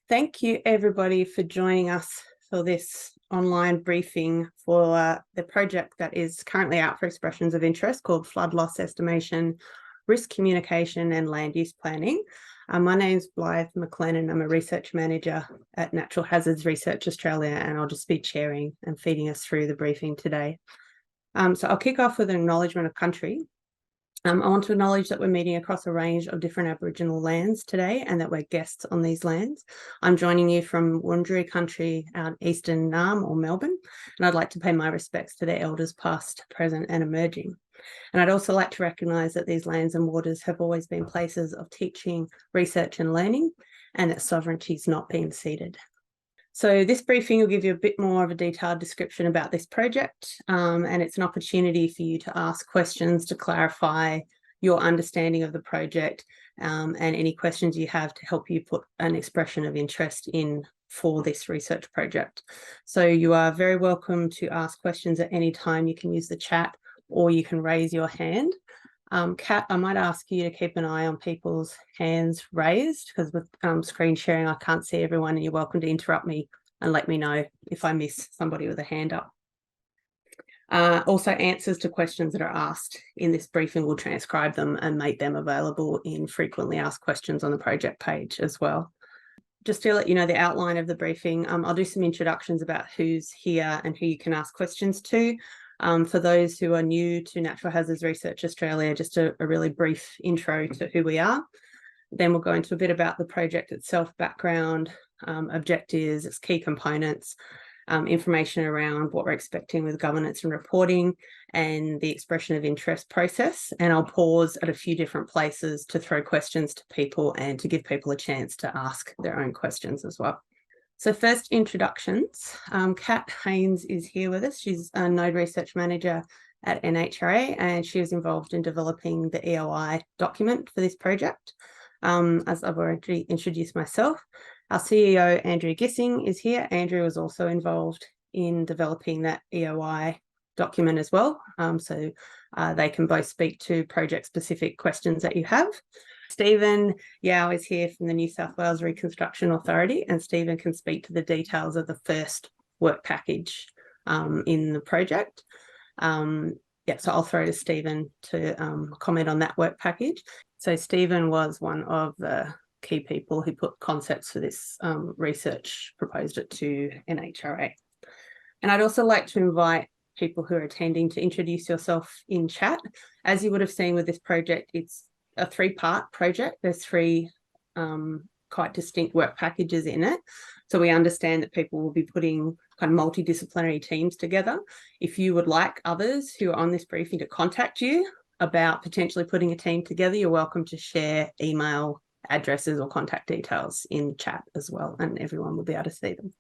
Thank you everybody for joining us for this online briefing for the project that is currently out for expressions of interest called Flood Loss Estimation, Risk Communication and Land Use Planning. My name is Blythe McLennan. I'm a research manager at Natural Hazards Research Australia, and I'll just be chairing and feeding us through the briefing today. So I'll kick off with an acknowledgement of country. I want to acknowledge that we're meeting across a range of different Aboriginal lands today and that we're guests on these lands. I'm joining you from Wurundjeri country out eastern Naarm or Melbourne, and I'd like to pay my respects to their elders past, present and emerging. And I'd also like to recognise that these lands and waters have always been places of teaching, research and learning, and that sovereignty has not been ceded. So this briefing will give you a bit more of a detailed description about this project, and it's an opportunity for you to ask questions to clarify your understanding of the project and any questions you have to help you put an expression of interest in for this research project. So you are very welcome to ask questions at any time. You can use the chat or you can raise your hand. Kat, I might ask you to keep an eye on people's hands raised, because with screen sharing, I can't see everyone, and you're welcome to interrupt me and let me know if I miss somebody with a hand up. Also, answers to questions that are asked in this briefing, will transcribe them and make them available in frequently asked questions on the project page as well. Just to let you know the outline of the briefing, I'll do some introductions about who's here and who you can ask questions to. For those who are new to Natural Hazards Research Australia, just a really brief intro to who we are. Then we'll go into a bit about the project itself, background, objectives, its key components, information around what we're expecting with governance and reporting, and the expression of interest process. And I'll pause at a few different places to throw questions to people and to give people a chance to ask their own questions as well. So first, introductions. Kat Haynes is here with us. She's a Node Research Manager at NHRA, and she was involved in developing the EOI document for this project. As I've already introduced myself, our CEO, Andrew Gissing, is here. Andrew was also involved in developing that EOI document as well. So they can both speak to project-specific questions that you have. Stephen Yao is here from the New South Wales Reconstruction Authority, and Stephen can speak to the details of the first work package in the project. So I'll throw to Stephen to comment on that work package. So Stephen was one of the key people who put concepts for this research, proposed it to NHRA. And I'd also like to invite people who are attending to introduce yourself in chat. As you would have seen with this project, it's a three-part project. There's three quite distinct work packages in it. So we understand that people will be putting kind of multidisciplinary teams together. If you would like others who are on this briefing to contact you about potentially putting a team together, you're welcome to share email addresses or contact details in chat as well, and everyone will be able to see them.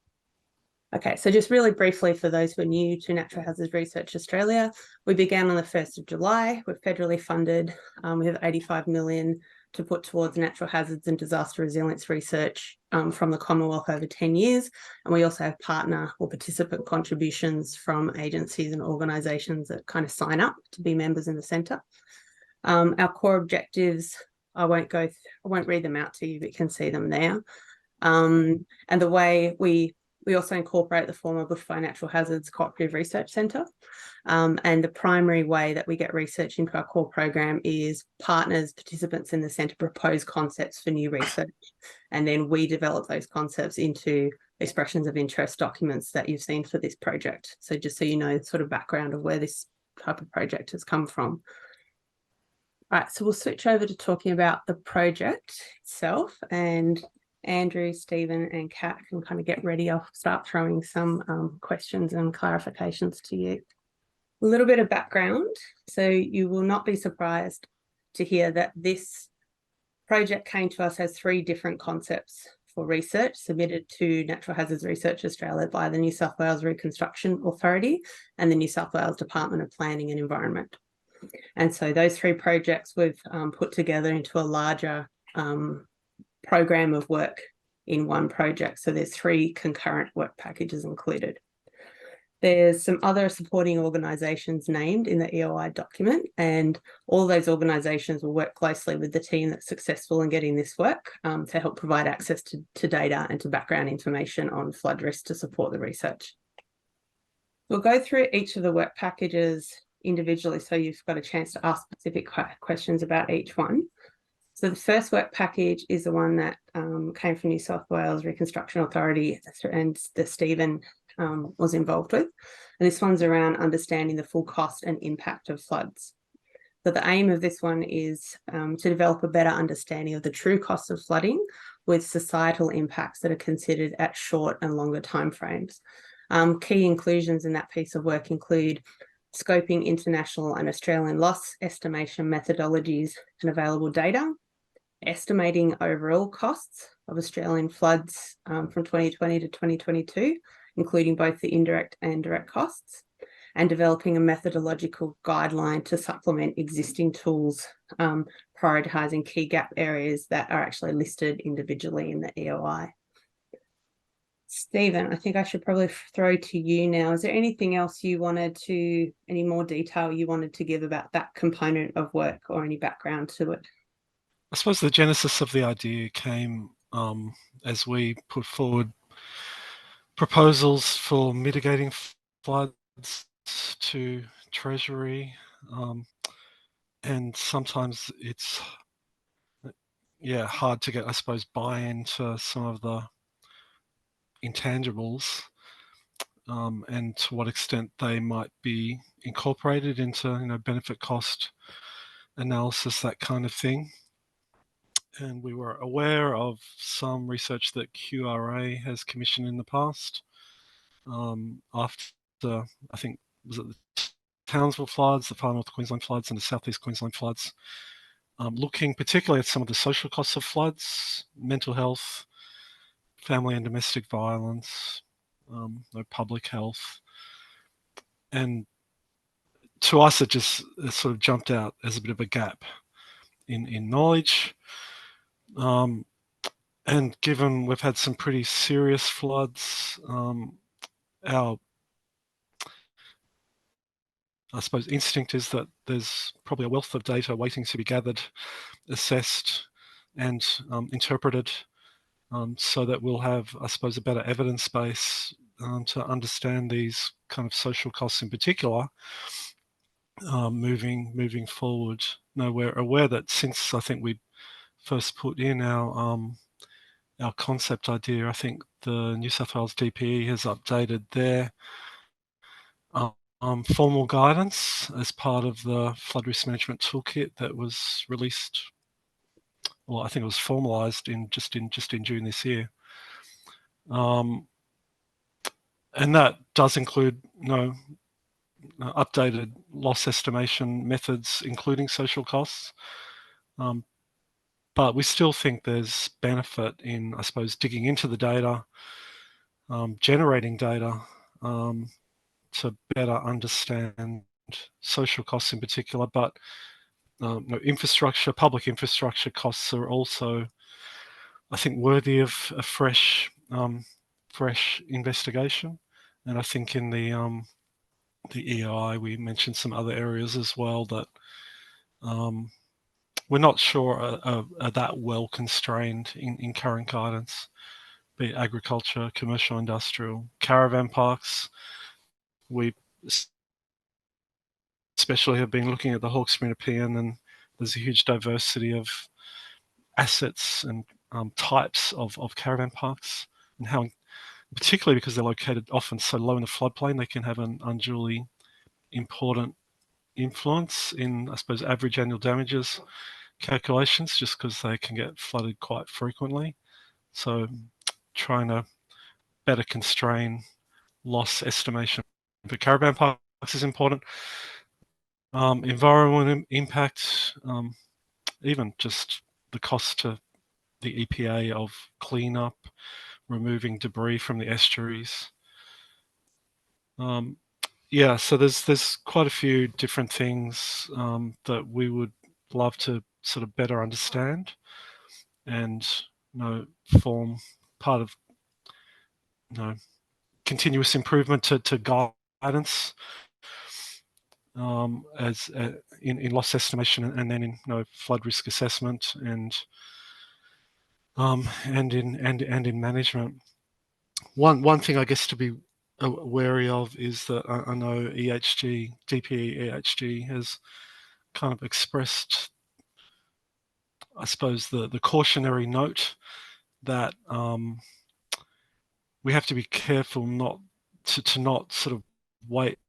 Okay, so just really briefly for those who are new to Natural Hazards Research Australia, we began on the 1st of July. We're federally funded. We have 85 million to put towards natural hazards and disaster resilience research from the Commonwealth over 10 years. And we also have partner or participant contributions from agencies and organisations that kind of sign up to be members in the centre. Our core objectives, I won't read them out to you, but you can see them there. And the way we also incorporate the former Bushfire Natural Hazards Cooperative Research Centre. And the primary way that we get research into our core program is partners, participants in the centre propose concepts for new research. And then we develop those concepts into expressions of interest documents that you've seen for this project. So just so you know the sort of background of where this type of project has come from. All right, so we'll switch over to talking about the project itself, and Andrew, Stephen and Kat can kind of get ready. I'll start throwing some questions and clarifications to you. A little bit of background. So you will not be surprised to hear that this project came to us as three different concepts for research submitted to Natural Hazards Research Australia by the New South Wales Reconstruction Authority and the New South Wales Department of Planning and Environment. And so those three projects we've put together into a larger program of work in one project. So there's three concurrent work packages included. There's some other supporting organisations named in the EOI document, and all those organisations will work closely with the team that's successful in getting this work to help provide access to data and to background information on flood risk to support the research. We'll go through each of the work packages individually, so you've got a chance to ask specific questions about each one. So the first work package is the one that came from New South Wales Reconstruction Authority, and that Stephen was involved with. And this one's around understanding the full cost and impact of floods. So the aim of this one is to develop a better understanding of the true cost of flooding with societal impacts that are considered at short and longer timeframes. Key inclusions in that piece of work include scoping international and Australian loss estimation methodologies and available data, estimating overall costs of Australian floods from 2020 to 2022, including both the indirect and direct costs, and developing a methodological guideline to supplement existing tools, prioritising key gap areas that are actually listed individually in the EOI. Stephen, I think I should probably throw to you now. Is there anything else you wanted to, any more detail you wanted to give about that component of work or any background to it? I suppose the genesis of the idea came as we put forward proposals for mitigating floods to Treasury, and sometimes it's hard to get, I suppose, buy-in to some of the intangibles, and to what extent they might be incorporated into benefit cost analysis, that kind of thing. And we were aware of some research that QRA has commissioned in the past, after, I think, was it the Townsville floods, the Far North Queensland floods, and the Southeast Queensland floods, looking particularly at some of the social costs of floods, mental health, family and domestic violence, public health. And to us, it sort of jumped out as a bit of a gap in knowledge. And given we've had some pretty serious floods, our, I suppose, instinct is that there's probably a wealth of data waiting to be gathered, assessed, and interpreted, so that we'll have, I suppose, a better evidence base to understand these kind of social costs in particular, moving forward. Now, we're aware that since I think we first put in our concept idea, I think the New South Wales DPE has updated their formal guidance as part of the flood risk management toolkit that was released. Well, I think it was formalised in June this year, and that does include updated loss estimation methods, including social costs. But we still think there's benefit in, I suppose, digging into the data, generating data, to better understand social costs in particular. But public infrastructure costs are also, I think, worthy of a fresh investigation. And I think in the EI, we mentioned some other areas as well that we're not sure are that well constrained in current guidance, be it agriculture, commercial, industrial, caravan parks. We especially have been looking at the Hawkesbury Nepean, and there's a huge diversity of assets and types of caravan parks, and how, particularly because they're located often so low in the floodplain, they can have an unduly important influence in, I suppose, average annual damages calculations, just because they can get flooded quite frequently. So trying to better constrain loss estimation for caravan parks is important. Environmental impact, even just the cost to the EPA of cleanup, removing debris from the estuaries. So there's quite a few different things that we would love to sort of better understand and form part of continuous improvement to guide guidance as in loss estimation, and then in flood risk assessment, and in management. One thing I guess to be wary of is that I know DPE EHG has kind of expressed, I suppose, the cautionary note that we have to be careful not sort of weight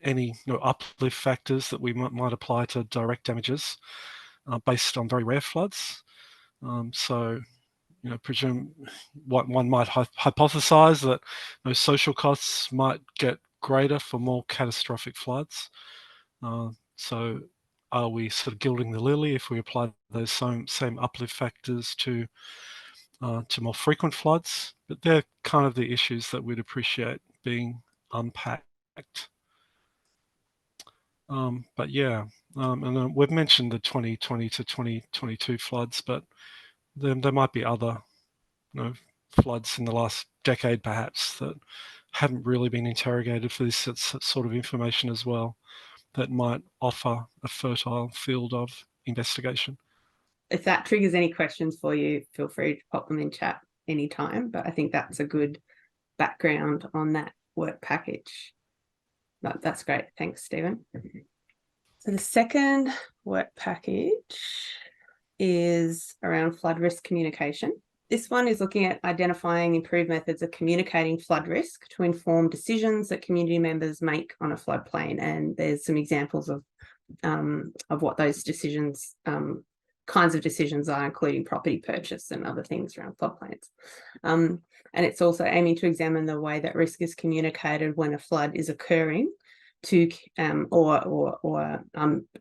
any uplift factors that we might apply to direct damages based on very rare floods. So, presume one might hypothesize that social costs might get greater for more catastrophic floods. So, are we sort of gilding the lily if we apply those same uplift factors to more frequent floods? But they're kind of the issues that we'd appreciate being unpacked. But yeah, and we've mentioned the 2020 to 2022 floods, but there might be other floods in the last decade perhaps that haven't really been interrogated for this sort of information as well, that might offer a fertile field of investigation. If that triggers any questions for you, feel free to pop them in chat anytime. But I think that's a good background on that work package. That's great. Thanks, Stephen. So the second work package is around flood risk communication. This one is looking at identifying improved methods of communicating flood risk to inform decisions that community members make on a floodplain. And there's some examples of what those decisions, kinds of decisions are, including property purchase and other things around floodplains. And it's also aiming to examine the way that risk is communicated when a flood is occurring to or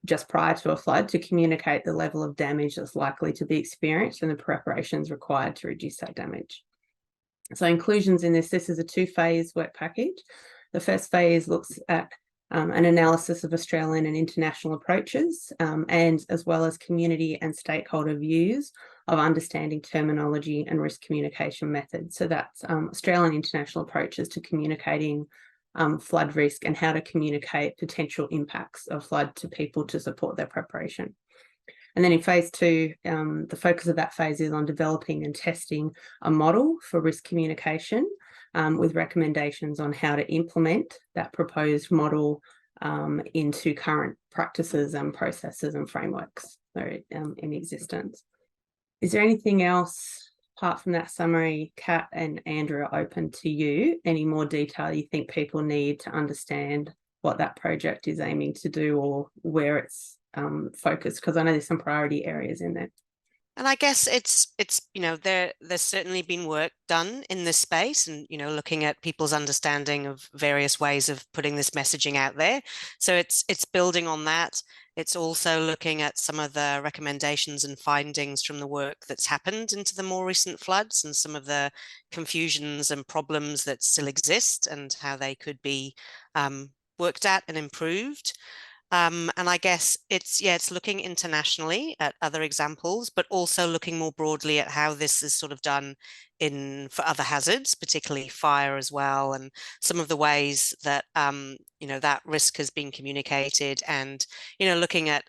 just prior to a flood, to communicate the level of damage that's likely to be experienced and the preparations required to reduce that damage. So inclusions in this is a two-phase work package. The first phase looks at an analysis of Australian and international approaches, and as well as community and stakeholder views of understanding terminology and risk communication methods. So that's Australian international approaches to communicating flood risk and how to communicate potential impacts of flood to people to support their preparation. And then in phase two, the focus of that phase is on developing and testing a model for risk communication with recommendations on how to implement that proposed model into current practices and processes and frameworks that are in existence. Is there anything else apart from that summary? Kat and Andrew are open to you. Any more detail you think people need to understand what that project is aiming to do or where it's focused? Because I know there's some priority areas in there. And I guess it's there's certainly been work done in this space, and looking at people's understanding of various ways of putting this messaging out there. So it's building on that. It's also looking at some of the recommendations and findings from the work that's happened into the more recent floods and some of the confusions and problems that still exist and how they could be worked at and improved. And I guess it's looking internationally at other examples, but also looking more broadly at how this is sort of done for other hazards, particularly fire as well, and some of the ways that that risk has been communicated, and looking at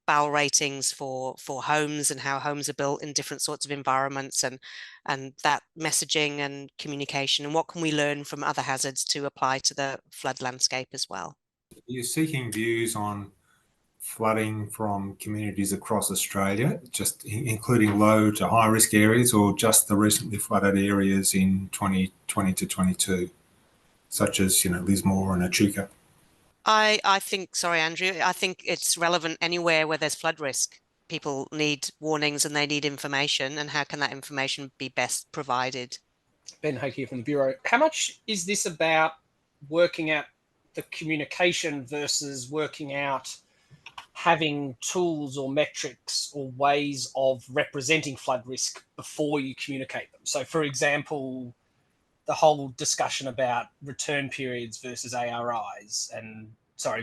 BAL ratings for homes and how homes are built in different sorts of environments, and that messaging and communication, and what can we learn from other hazards to apply to the flood landscape as well. You're seeking views on flooding from communities across Australia, just including low to high risk areas, or just the recently flooded areas in 2020 to 22, such as Lismore and Echuca? I think, sorry, Andrew, I think it's relevant anywhere where there's flood risk. People need warnings and they need information, and how can that information be best provided? Ben Hake here from the Bureau. How much is this about working out the communication versus working out having tools or metrics or ways of representing flood risk before you communicate them? So, for example, the whole discussion about return periods versus ARIs and,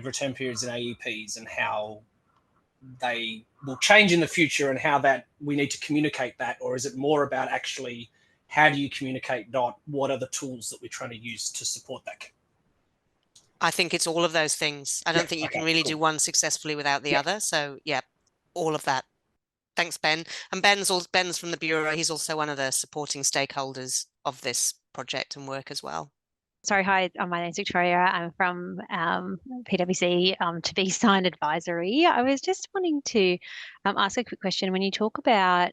return periods and AEPs, and how they will change in the future, and how that we need to communicate that? Or is it more about actually how do you communicate, not what are the tools that we're trying to use to support that? I think it's all of those things. I don't think you can really do one successfully without the other. So yeah, all of that. Thanks, Ben. And Ben's from the Bureau. He's also one of the supporting stakeholders of this project and work as well. Sorry, hi, my name's Victoria. I'm from PwC to be signed advisory. I was just wanting to ask a quick question. When you talk about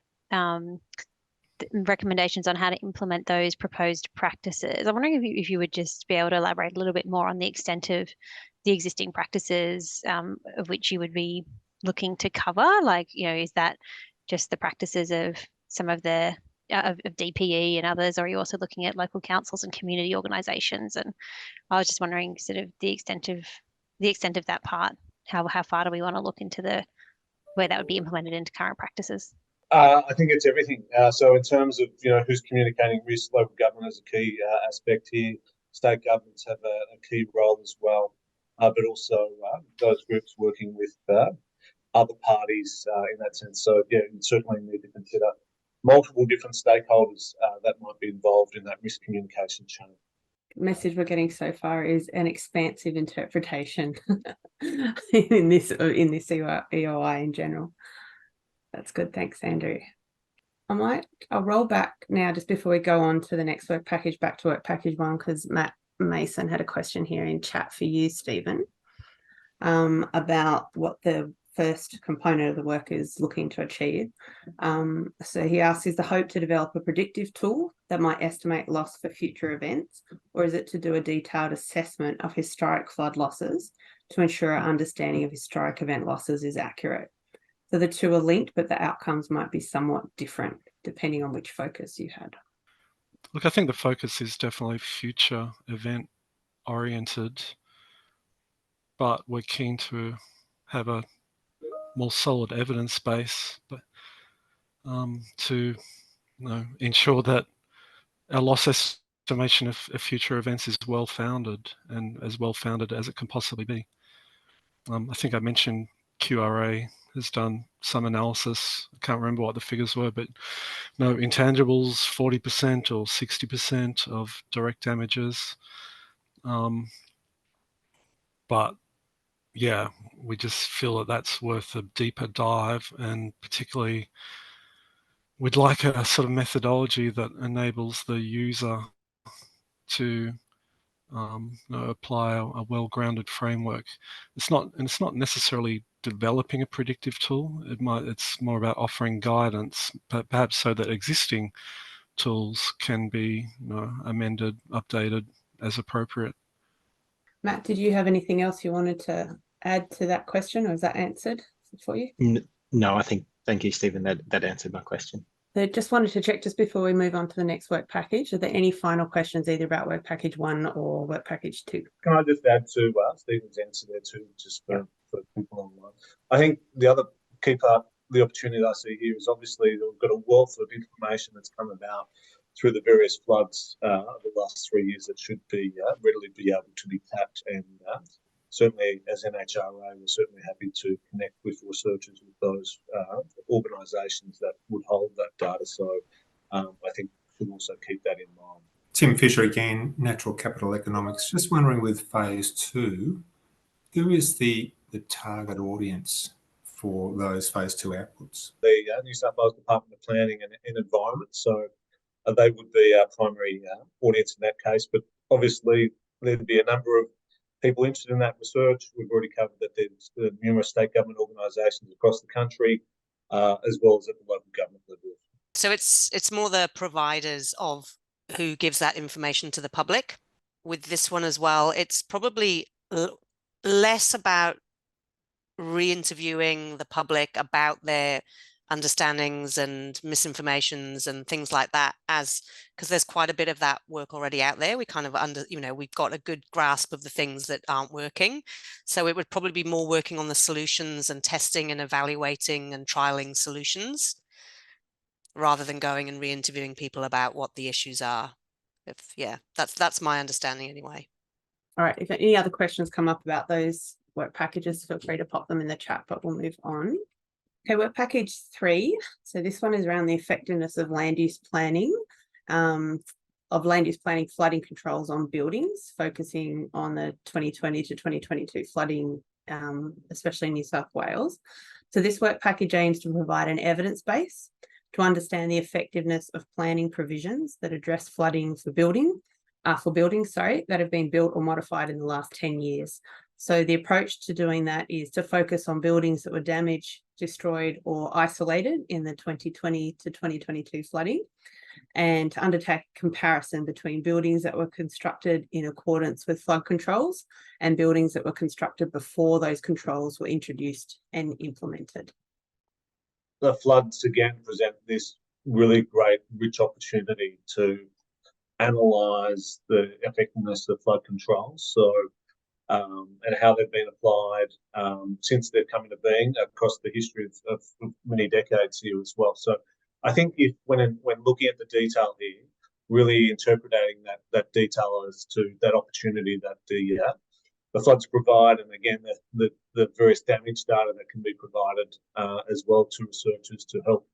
recommendations on how to implement those proposed practices, I'm wondering if you would just be able to elaborate a little bit more on the extent of the existing practices of which you would be looking to cover. Like, is that just the practices of some of the of DPE and others, or are you also looking at local councils and community organisations? And I was just wondering sort of the extent of that part. How far do we want to look into where that would be implemented into current practices? I think it's everything. So in terms of who's communicating risk, local government is a key aspect here. State governments have a key role as well, but also those groups working with other parties in that sense. So yeah, you certainly need to consider multiple different stakeholders that might be involved in that risk communication channel. Message we're getting so far is an expansive interpretation in this EOI in general. That's good. Thanks, Andrew. I'll roll back now just before we go on to the next work package, back to work package 1, because Matt Mason had a question here in chat for you, Stephen, about what the first component of the work is looking to achieve. So he asks, is the hope to develop a predictive tool that might estimate loss for future events, or is it to do a detailed assessment of historic flood losses to ensure our understanding of historic event losses is accurate? So the two are linked, but the outcomes might be somewhat different depending on which focus you had. Look, I think the focus is definitely future event oriented, but we're keen to have a more solid evidence base, but to ensure that our loss estimation of future events is well founded, and as well founded as it can possibly be. I think I mentioned QRA has done some analysis. I can't remember what the figures were, but intangibles 40% or 60% of direct damages. But yeah, we just feel that that's worth a deeper dive, and particularly we'd like a sort of methodology that enables the user to apply a well-grounded framework. It's not necessarily developing a predictive tool. It's more about offering guidance, but perhaps so that existing tools can be amended, updated as appropriate. Matt, did you have anything else you wanted to add to that question, or is that answered for you? No, thank you, Stephen. That answered my question. So just wanted to check just before we move on to the next work package. Are there any final questions either about work package 1 or work package 2? Can I just add to Stephen's answer there too, just for people online? I think the other key part, the opportunity that I see here is obviously we've got a wealth of information that's come about through the various floods of the last 3 years that should be readily be able to be tapped, and certainly as NHRA, we're certainly happy to connect with researchers with those organisations that would hold that data. So I think we should also keep that in mind. Tim Fisher again, Natural Capital Economics. Just wondering with phase 2, who is the target audience for those phase 2 outputs? The New South Wales Department of Planning and Environment. So they would be our primary audience in that case. But obviously there'd be a number of people interested in that research. We've already covered that there's numerous state government organisations across the country, as well as at the local government level. So it's more the providers of who gives that information to the public. With this one as well, it's probably less about re-interviewing the public about their understandings and misinformations and things like that, because there's quite a bit of that work already out there. We kind of we've got a good grasp of the things that aren't working. So it would probably be more working on the solutions and testing and evaluating and trialing solutions, rather than going and re-interviewing people about what the issues are. That's my understanding anyway. All right, if any other questions come up about those work packages, feel free to pop them in the chat, but we'll move on. Okay, work package 3. So this one is around the effectiveness of land use planning. of land use planning flooding controls on buildings, focusing on the 2020 to 2022 flooding, especially in New South Wales. So this work package aims to provide an evidence base to understand the effectiveness of planning provisions that address flooding for buildings that have been built or modified in the last 10 years. So the approach to doing that is to focus on buildings that were damaged, destroyed, or isolated in the 2020 to 2022 flooding, and to undertake comparison between buildings that were constructed in accordance with flood controls and buildings that were constructed before those controls were introduced and implemented. The floods again present this really great, rich opportunity to analyse the effectiveness of flood controls. So, and how they've been applied since they've come into being across the history of many decades here as well. So I think when looking at the detail here, really interpreting that detail as to that opportunity that the floods provide, and again the various damage data that can be provided as well to researchers to help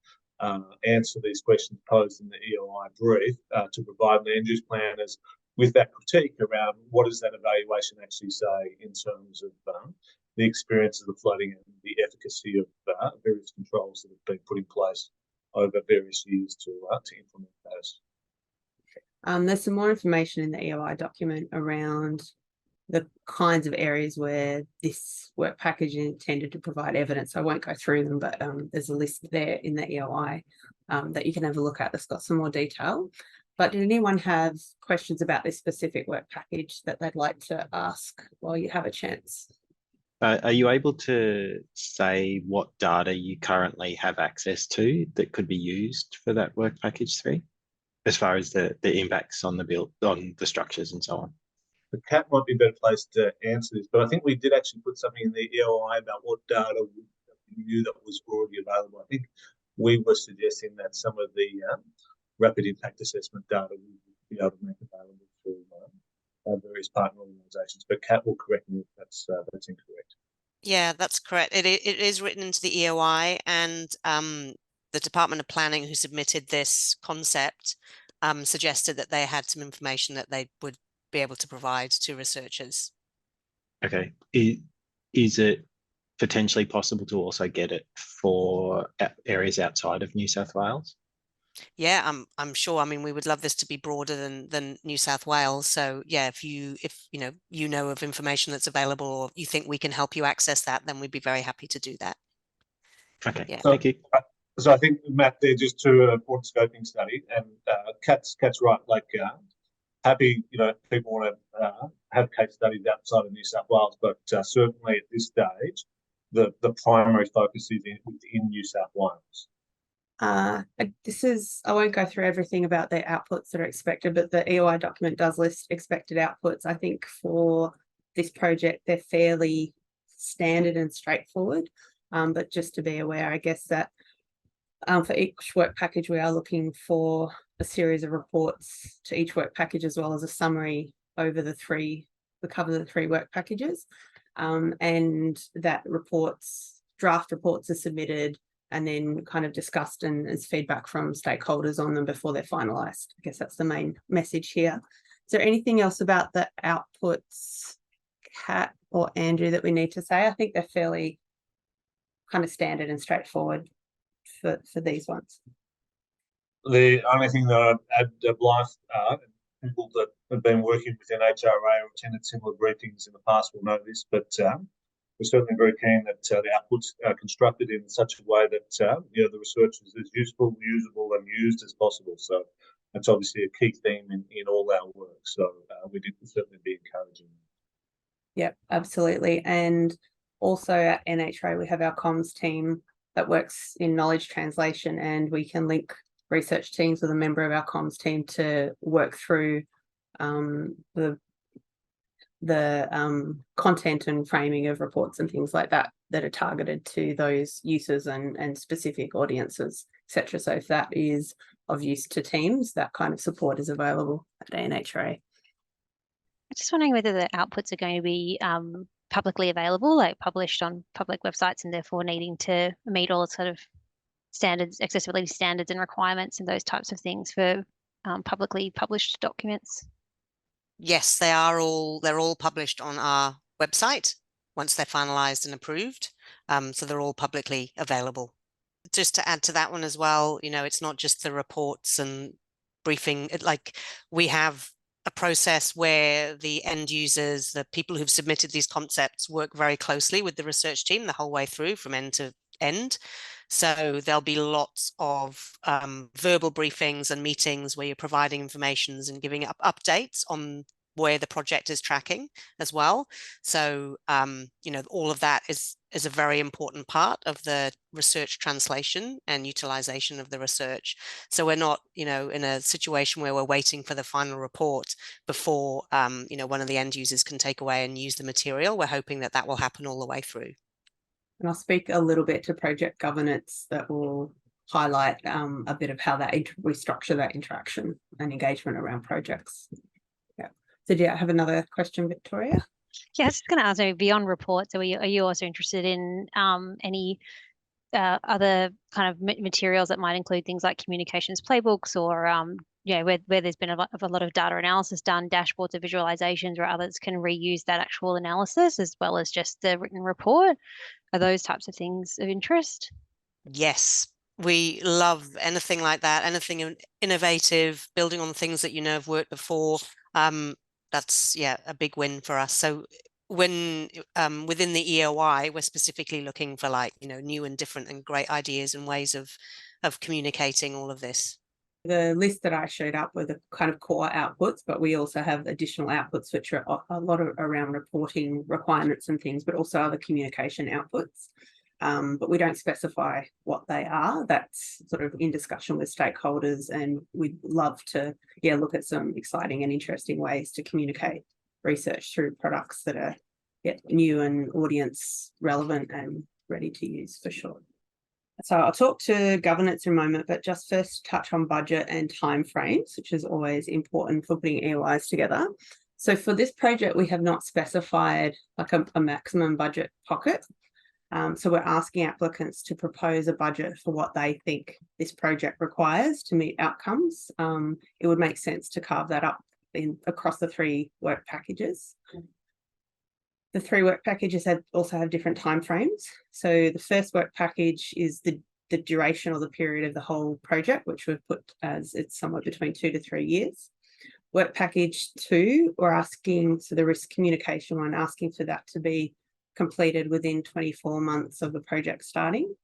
answer these questions posed in the EOI brief, to provide land use planners with that critique around what does that evaluation actually say in terms of the experience of the flooding and the efficacy of various controls that have been put in place over various years to implement those. There's some more information in the EOI document around the kinds of areas where this work package is intended to provide evidence. I won't go through them, but there's a list there in the EOI that you can have a look at that's got some more detail. But did anyone have questions about this specific work package that they'd like to ask while you have a chance? Are you able to say what data you currently have access to that could be used for that work package 3, as far as the impacts on the structures and so on? The CAT might be a better place to answer this, but I think we did actually put something in the EOI about what data we knew that was already available. I think we were suggesting that some of the rapid impact assessment data we would be able to make available to various partner organisations. But Kat will correct me if that's incorrect. Yeah, that's correct. It is written into the EOI, and the Department of Planning, who submitted this concept, suggested that they had some information that they would be able to provide to researchers. Okay. Is it potentially possible to also get it for areas outside of New South Wales? Yeah, I'm sure. I mean, we would love this to be broader than New South Wales. So yeah, if you know of information that's available, or you think we can help you access that, then we'd be very happy to do that. Okay, yeah. Thank you. So I think, Matt, they're just to important scoping study, and Kat's right. Like, happy, people want to have case studies outside of New South Wales, but certainly at this stage, the primary focus is within New South Wales. I won't go through everything about the outputs that are expected, but the EOI document does list expected outputs. I think for this project, they're fairly standard and straightforward. But just to be aware, I guess that for each work package, we are looking for a series of reports to each work package, as well as a summary over the cover the 3 work packages. And that draft reports are submitted and then kind of discussed and as feedback from stakeholders on them before they're finalised. I guess that's the main message here. Is there anything else about the outputs, Kat or Andrew, that we need to say? I think they're fairly kind of standard and straightforward for these ones. The only thing that I'd add, Blythe, people that have been working with NHRA or attended similar briefings in the past will know this, but we're certainly very keen that the outputs are constructed in such a way that the research is as useful, usable, and used as possible. So that's obviously a key theme in all our work. So we did certainly be encouraging. Yep, absolutely. And also at NHRA, we have our comms team that works in knowledge translation, and we can link research teams with a member of our comms team to work through the content and framing of reports and things like that are targeted to those users and specific audiences, etc. So if that is of use to teams, that kind of support is available at NHRA. I'm just wondering whether the outputs are going to be publicly available, like published on public websites, and therefore needing to meet all sort of standards, accessibility standards and requirements and those types of things for publicly published documents? Yes, they're all published on our website once they're finalized and approved. So they're all publicly available. Just to add to that one as well, you know, it's not just the reports and briefing. Like we have a process where the end users, the people who've submitted these concepts, work very closely with the research team the whole way through from end to end. So there'll be lots of verbal briefings and meetings where you're providing information and giving updates on where the project is tracking as well. So, you know, all of that is a very important part of the research translation and utilization of the research. So we're not, you know, in a situation where we're waiting for the final report before, you know, one of the end users can take away and use the material. We're hoping that that will happen all the way through. And I'll speak a little bit to project governance that will highlight a bit of how we structure that interaction and engagement around projects. Yeah. So do you have another question, Victoria? Yeah, I was just going to ask you, beyond reports, are you also interested in any other kind of materials that might include things like communications playbooks or yeah, where there's been a lot of data analysis done, dashboards or visualizations, where others can reuse that actual analysis as well as just the written report? Are those types of things of interest? Yes, we love anything like that, anything innovative, building on things that you know have worked before. That's, yeah, a big win for us. So when within the EOI, we're specifically looking for, like, you know, new and different and great ideas and ways of communicating all of this. The list that I showed up were the kind of core outputs, but we also have additional outputs, which are a lot of around reporting requirements and things, but also other communication outputs. But we don't specify what they are. That's sort of in discussion with stakeholders, and we'd love to, yeah, look at some exciting and interesting ways to communicate research through products that are, yeah, new and audience relevant and ready to use for sure. So I'll talk to governance in a moment, but just first touch on budget and timeframes, which is always important for putting EOIs together. So for this project, we have not specified like a maximum budget pocket. So we're asking applicants to propose a budget for what they think this project requires to meet outcomes. It would make sense to carve that up across the 3 work packages. The 3 work packages also have different timeframes. So the first work package is the duration or the period of the whole project, which we've put as it's somewhere between 2 to 3 years. Work package 2, we're asking, so the risk communication one, asking for that to be completed within 24 months of the project starting.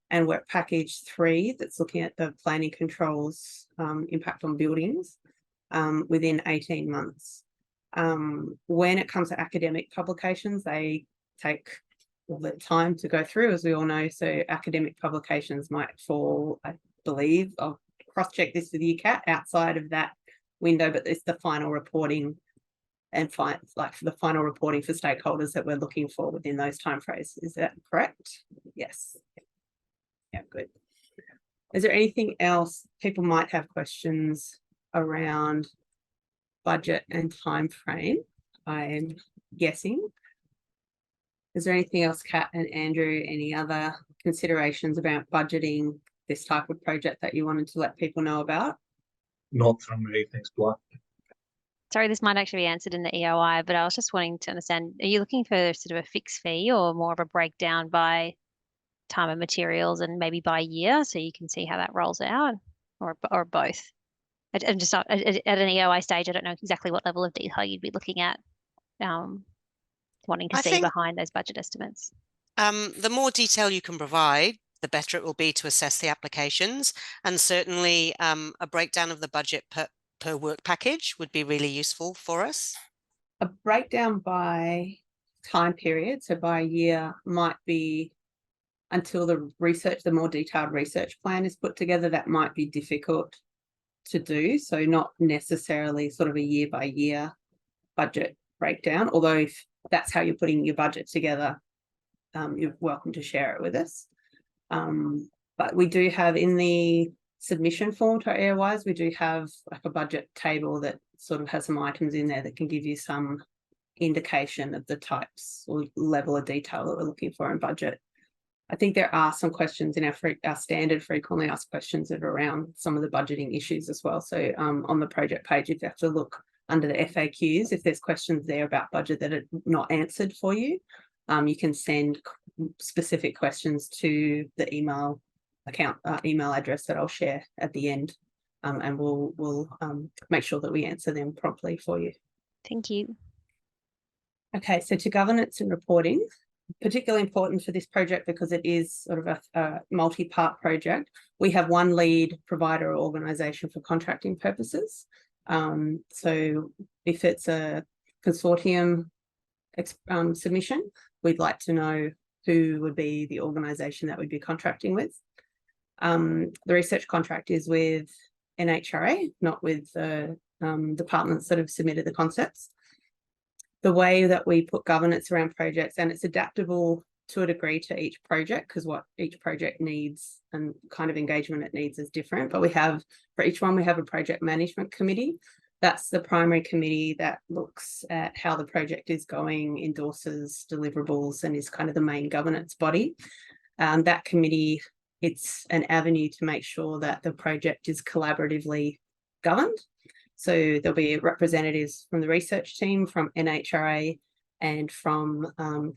And work package 3, that's looking at the planning controls impact on buildings within 18 months. When it comes to academic publications, they take all the time to go through, as we all know. So academic publications might fall, I believe, I'll cross-check this with you, Kat, outside of that window, but it's the final reporting and like for the final reporting for stakeholders that we're looking for within those timeframes. Is that correct? Yes. Yeah, good. Is there anything else people might have questions around budget and time frame? I'm guessing. Is there anything else, Kat and Andrew, any other considerations about budgeting this type of project that you wanted to let people know about? Not from me, thanks, Blythe. Sorry, this might actually be answered in the EOI, but I was just wanting to understand, are you looking for sort of a fixed fee or more of a breakdown by time and materials and maybe by year, so you can see how that rolls out, or both? I'm just not, at an EOI stage, I don't know exactly what level of detail you'd be looking at, wanting to see behind those budget estimates. The more detail you can provide, the better it will be to assess the applications. And certainly a breakdown of the budget per work package would be really useful for us. A breakdown by time period, so by year, might be until the more detailed research plan is put together. That might be difficult to do, so not necessarily sort of a year by year budget breakdown, although if that's how you're putting your budget together, you're welcome to share it with us. But we do have in the submission form to our EOIs, we do have like a budget table that sort of has some items in there that can give you some indication of the types or level of detail that we're looking for in budget. I think there are some questions in our standard frequently asked questions that are around some of the budgeting issues as well. So on the project page, if you have to look under the FAQs, if there's questions there about budget that are not answered for you, you can send specific questions to the email address that I'll share at the end, and we'll make sure that we answer them promptly for you. Thank you. Okay, so to governance and reporting, particularly important for this project because it is sort of a multi-part project. We have one lead provider or organisation for contracting purposes. So if it's a consortium submission, we'd like to know who would be the organisation that we'd be contracting with. The research contract is with NHRA, not with the departments that have submitted the concepts. The way that we put governance around projects, and it's adaptable to a degree to each project because what each project needs and kind of engagement it needs is different. But we have, for each one, we have a project management committee. That's the primary committee that looks at how the project is going, endorses deliverables, and is kind of the main governance body. That committee, it's an avenue to make sure that the project is collaboratively governed. So there'll be representatives from the research team, from NHRA, and from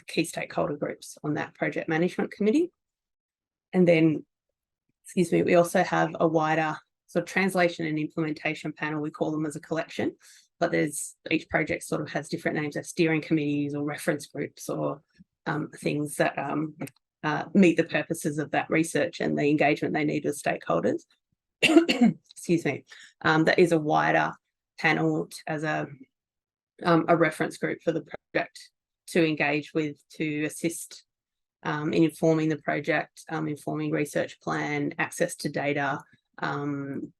key stakeholder groups on that project management committee. And then, excuse me, we also have a wider sort of translation and implementation panel. We call them as a collection, but each project sort of has different names, of steering committees or reference groups or things that meet the purposes of that research and the engagement they need with stakeholders. Excuse me. That is a wider panel as a reference group for the project to engage with, to assist in informing the project, informing research plan, access to data,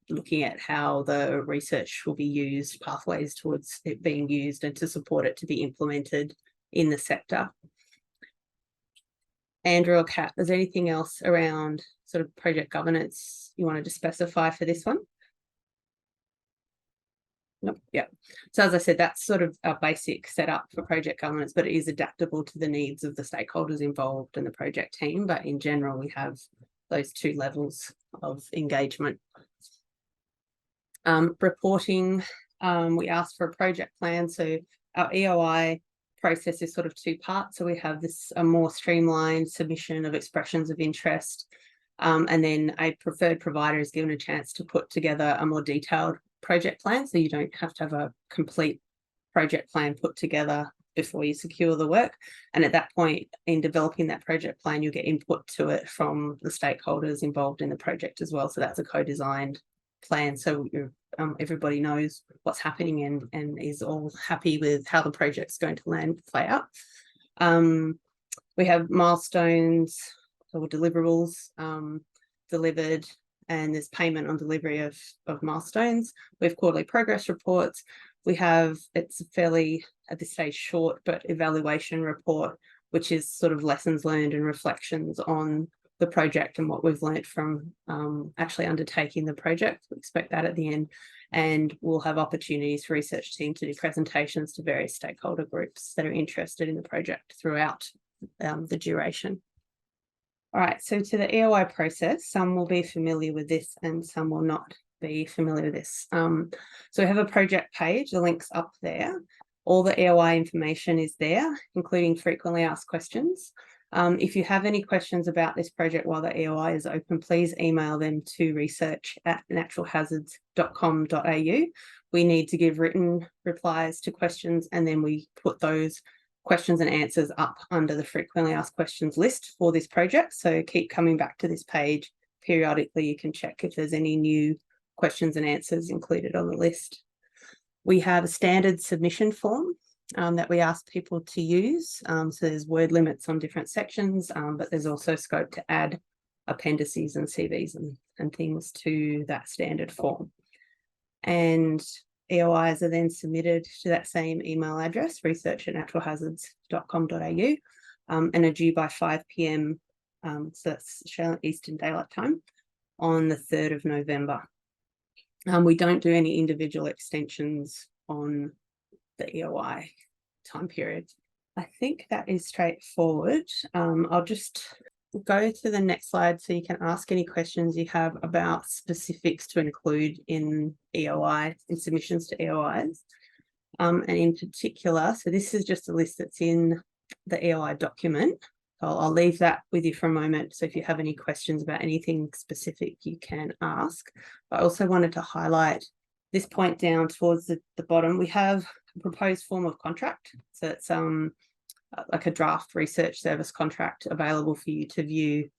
looking at how the research will be used, pathways towards it being used, and to support it to be implemented in the sector. Andrew or Kat, is there anything else around sort of project governance you wanted to specify for this one? Nope. Yeah. So as I said, that's sort of our basic setup for project governance, but it is adaptable to the needs of the stakeholders involved and the project team. But in general, we have those two levels of engagement. Reporting, we asked for a project plan. So our EOI process is sort of two parts. So we have a more streamlined submission of expressions of interest, and then a preferred provider is given a chance to put together a more detailed project plan. So you don't have to have a complete project plan put together before you secure the work. And at that point, in developing that project plan, you'll get input to it from the stakeholders involved in the project as well. So that's a co-designed plan. So everybody knows what's happening and is all happy with how the project's going to play out. We have milestones or deliverables delivered, and there's payment on delivery of milestones. We have quarterly progress reports. We have, it's a fairly, at this stage, short but evaluation report, which is sort of lessons learned and reflections on the project and what we've learned from actually undertaking the project. We expect that at the end. And we'll have opportunities for research team to do presentations to various stakeholder groups that are interested in the project throughout the duration. All right, so to the EOI process, some will be familiar with this and some will not be familiar with this. So we have a project page, the link's up there. All the EOI information is there, including frequently asked questions. If you have any questions about this project while the EOI is open, please email them to research@naturalhazards.com.au. We need to give written replies to questions, and then we put those questions and answers up under the frequently asked questions list for this project. So keep coming back to this page periodically. You can check if there's any new questions and answers included on the list. We have a standard submission form that we ask people to use. So there's word limits on different sections, but there's also scope to add appendices and CVs and things to that standard form. And EOIs are then submitted to that same email address, research@naturalhazards.com.au, and are due by 5 p.m. So that's Australian Eastern Daylight Time on the 3rd of November. We don't do any individual extensions on the EOI time period. I think that is straightforward. I'll just go to the next slide so you can ask any questions you have about specifics to include in EOI, in submissions to EOIs. And in particular, so this is just a list that's in the EOI document. So I'll leave that with you for a moment. So if you have any questions about anything specific, you can ask. I also wanted to highlight this point down towards the bottom. We have a proposed form of contract. So it's like a draft research service contract available for you to view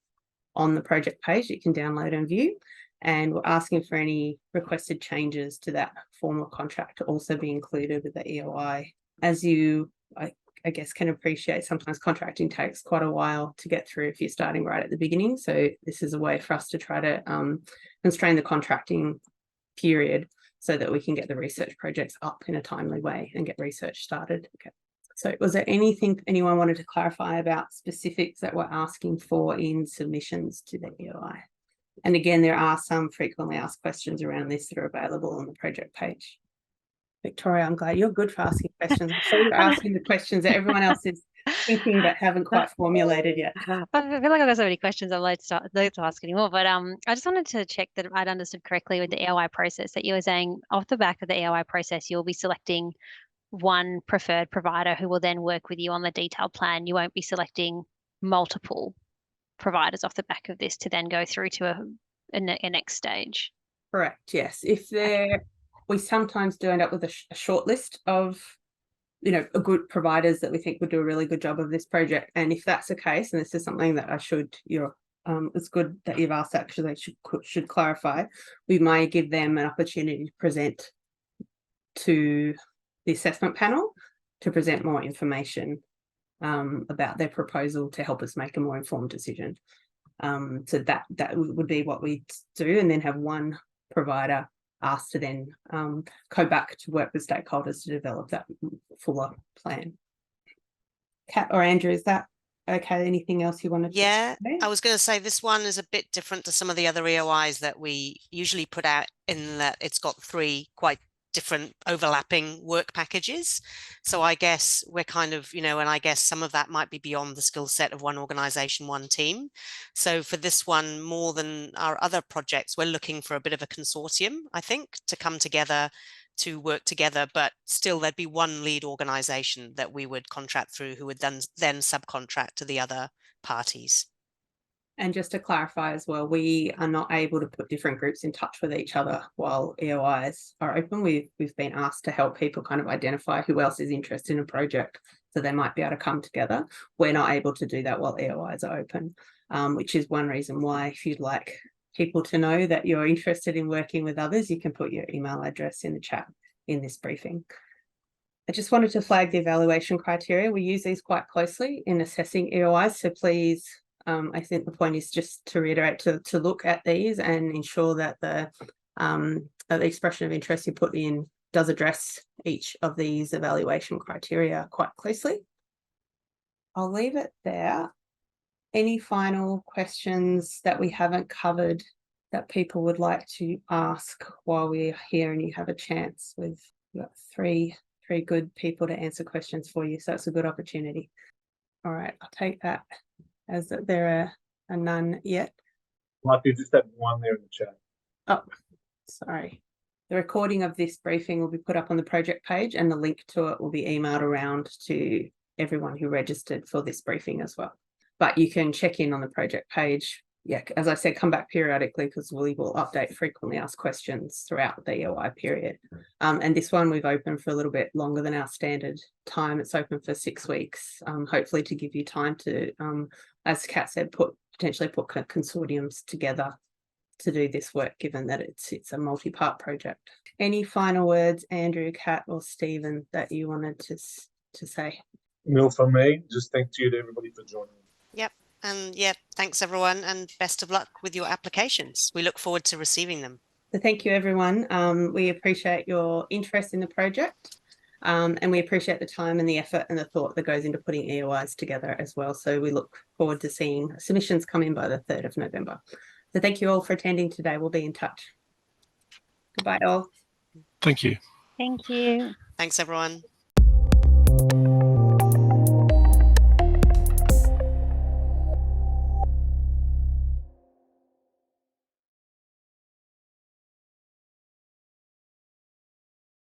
on the project page. You can download and view. And we're asking for any requested changes to that form of contract to also be included with the EOI. As you, I guess, can appreciate, sometimes contracting takes quite a while to get through if you're starting right at the beginning. So this is a way for us to try to constrain the contracting period so that we can get the research projects up in a timely way and get research started. Okay. So was there anything anyone wanted to clarify about specifics that we're asking for in submissions to the EOI? And again, there are some frequently asked questions around this that are available on the project page. Victoria, I'm glad you're good for asking questions. I'm sure you're asking the questions that everyone else is thinking but haven't quite formulated yet. I feel like I've got so many questions I'd like to ask anymore, but I just wanted to check that I'd understood correctly with the EOI process, that you were saying off the back of the EOI process, you'll be selecting one preferred provider who will then work with you on the detailed plan. You won't be selecting multiple providers off the back of this to then go through to a next stage. Correct, yes. If there, we sometimes do end up with a short list of, you know, good providers that we think would do a really good job of this project. And if that's the case, and this is something that I should, it's good that you've asked, actually, should clarify, we may give them an opportunity to present to the assessment panel to present more information about their proposal to help us make a more informed decision. So that would be what we do, and then have one provider asked to then go back to work with stakeholders to develop that fuller plan. Kat or Andrew, is that okay? Anything else you wanted to say? I was going to say this one is a bit different to some of the other EOIs that we usually put out, in that it's got 3 quite different overlapping work packages. So I guess we're kind of, and I guess some of that might be beyond the skill set of one organization, one team. So for this one, more than our other projects, we're looking for a bit of a consortium, I think, to come together, to work together, but still there'd be one lead organization that we would contract through, who would then subcontract to the other parties. And just to clarify as well, we are not able to put different groups in touch with each other while EOIs are open. We've been asked to help people kind of identify who else is interested in a project, so they might be able to come together. We're not able to do that while EOIs are open, which is one reason why, if you'd like people to know that you're interested in working with others, you can put your email address in the chat in this briefing. I just wanted to flag the evaluation criteria. We use these quite closely in assessing EOIs, so please, I think the point is just to reiterate to look at these and ensure that the expression of interest you put in does address each of these evaluation criteria quite closely. I'll leave it there. Any final questions that we haven't covered that people would like to ask while we're here and you have a chance? We've got three good people to answer questions for you, so it's a good opportunity. All right, I'll take that as that there are none yet. Like you just had one there in the chat. Oh, sorry. The recording of this briefing will be put up on the project page, and the link to it will be emailed around to everyone who registered for this briefing as well. But you can check in on the project page. Yeah, as I said, come back periodically, because we will update frequently asked questions throughout the EOI period. And this one we've opened for a little bit longer than our standard time. It's open for 6 weeks, hopefully to give you time to, as Kat said, potentially put consortiums together to do this work, given that it's a multi-part project. Any final words, Andrew, Kat, or Stephen, that you wanted to say? No, from me, just thank you to everybody for joining. Yep. And yeah, thanks everyone, and best of luck with your applications. We look forward to receiving them. So thank you, everyone. We appreciate your interest in the project, and we appreciate the time and the effort and the thought that goes into putting EOIs together as well. So we look forward to seeing submissions come in by the 3rd of November. So thank you all for attending today. We'll be in touch. Goodbye all. Thank you. Thank you. Thanks everyone.